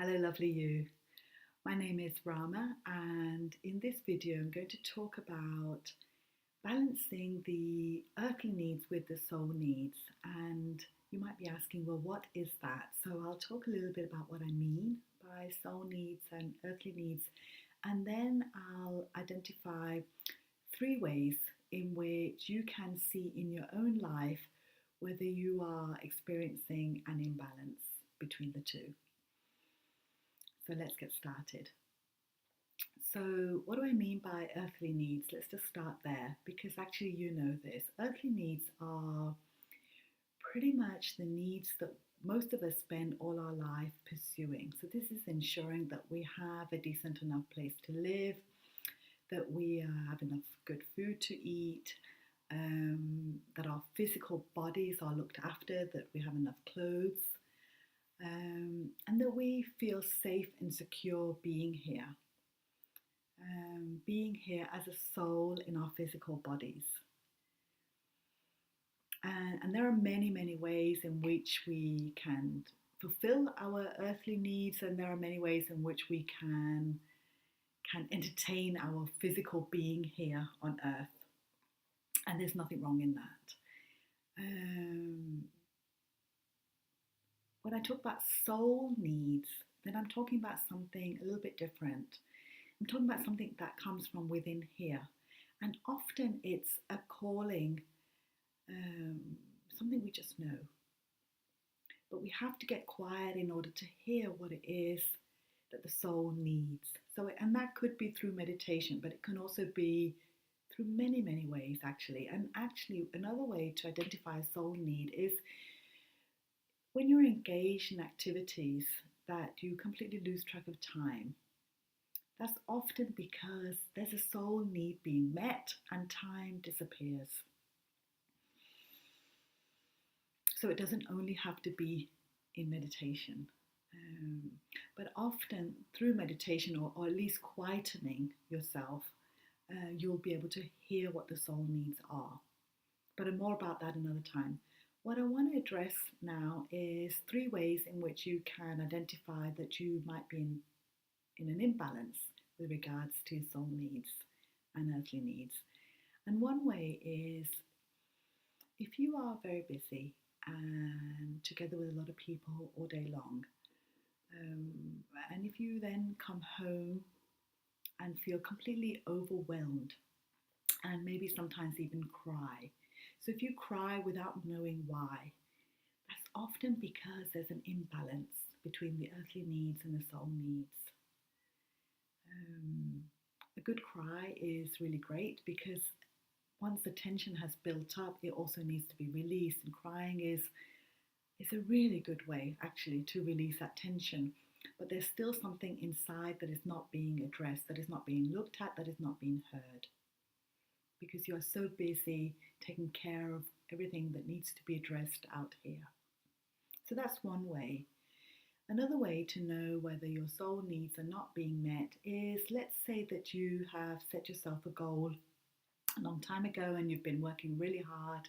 Hello, lovely you. My name is Rama, and in this video, I'm going to talk about balancing the earthly needs with the soul needs. And you might be asking, well, what is that? So, I'll talk a little bit about what I mean by soul needs and earthly needs, and then I'll identify three ways in which you can see in your own life whether you are experiencing an imbalance between the two. So let's get started. So, what do I mean by earthly needs? Let's just start there because actually, you know this. Earthly needs are pretty much the needs that most of us spend all our life pursuing. So, this is ensuring that we have a decent enough place to live, that we have enough good food to eat, that our physical bodies are looked after, that we have enough clothes, and that we feel safe and secure being here. Being here as a soul in our physical bodies. And there are many, many ways in which we can fulfill our earthly needs, and there are many ways in which we can entertain our physical being here on earth. And there's nothing wrong in that. When I talk about soul needs, then I'm talking about something a little bit different. I'm talking about something that comes from within here. And often it's a calling, something we just know. But we have to get quiet in order to hear what it is that the soul needs. And that could be through meditation, but it can also be through many, many ways, actually. And actually, another way to identify a soul need is when you're engaged in activities that you completely lose track of time. That's often because there's a soul need being met and time disappears. So it doesn't only have to be in meditation, but often through meditation or at least quietening yourself, you'll be able to hear what the soul needs are. But more about that another time. What I want to address now is three ways in which you can identify that you might be in an imbalance with regards to soul needs and earthly needs. And one way is if you are very busy and together with a lot of people all day long, and if you then come home and feel completely overwhelmed and maybe sometimes even cry. So if you cry without knowing why, that's often because there's an imbalance between the earthly needs and the soul needs. A good cry is really great because once the tension has built up, it also needs to be released. And crying is a really good way, actually, to release that tension. But there's still something inside that is not being addressed, that is not being looked at, that is not being heard. Because you are so busy taking care of everything that needs to be addressed out here. So that's one way. Another way to know whether your soul needs are not being met is, let's say that you have set yourself a goal a long time ago and you've been working really hard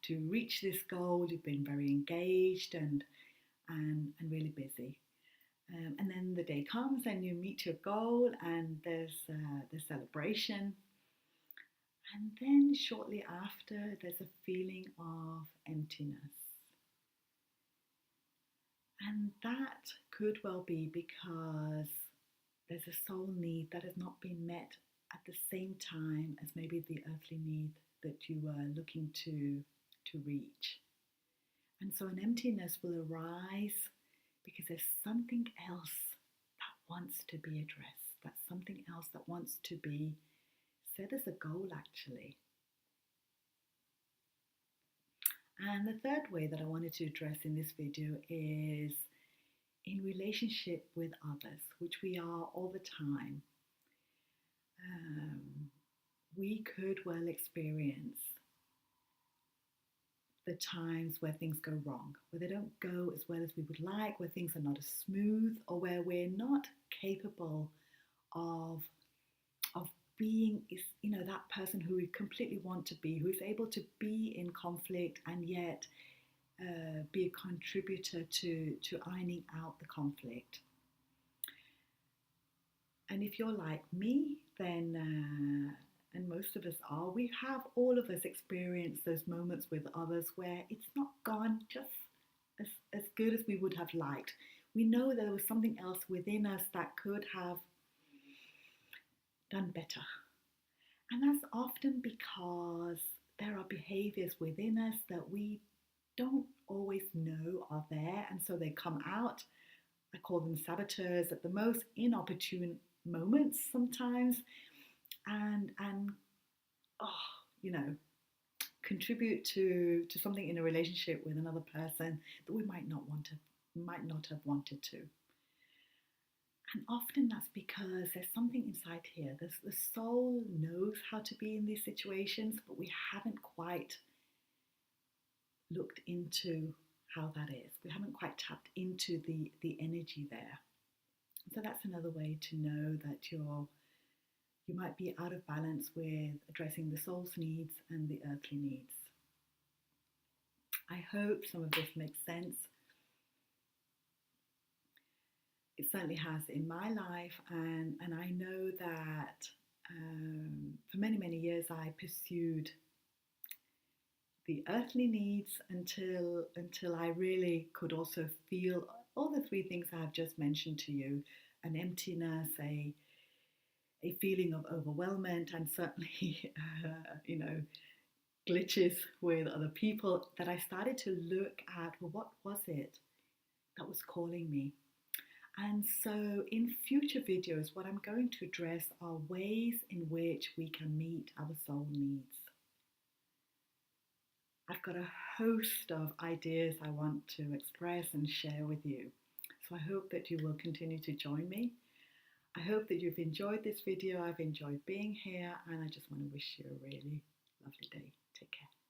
to reach this goal. You've been very engaged and really busy. And then the day comes and you meet your goal and there's the celebration. And then shortly after, there's a feeling of emptiness. And that could well be because there's a soul need that has not been met at the same time as maybe the earthly need that you were looking to reach. And so an emptiness will arise because there's something else that wants to be addressed. That's something else that wants to be set as a goal, actually. And the third way that I wanted to address in this video is in relationship with others, which we are all the time. We could well experience the times where things go wrong, where they don't go as well as we would like, where things are not as smooth, or where we're not capable of being that person who we completely want to be, who's able to be in conflict and yet be a contributor to ironing out the conflict. And if you're like me, then, and most of us are, we have all of us experienced those moments with others where it's not gone just as good as we would have liked. We know there was something else within us that could have done better. And that's often because there are behaviors within us that we don't always know are there, and so they come out. I call them saboteurs at the most inopportune moments sometimes, and oh, you know, contribute to something in a relationship with another person that we might not have wanted to. And often that's because there's something inside here. The soul knows how to be in these situations, but we haven't quite looked into how that is. We haven't quite tapped into the energy there. So that's another way to know that you might be out of balance with addressing the soul's needs and the earthly needs. I hope some of this makes sense. It certainly has in my life, and I know that for many, many years I pursued the earthly needs until I really could also feel all the three things I have just mentioned to you: an emptiness, a feeling of overwhelmment, and certainly glitches with other people, that I started to look at, well, what was it that was calling me? And so in future videos, what I'm going to address are ways in which we can meet our soul needs. I've got a host of ideas I want to express and share with you. So I hope that you will continue to join me. I hope that you've enjoyed this video. I've enjoyed being here, and I just want to wish you a really lovely day. Take care.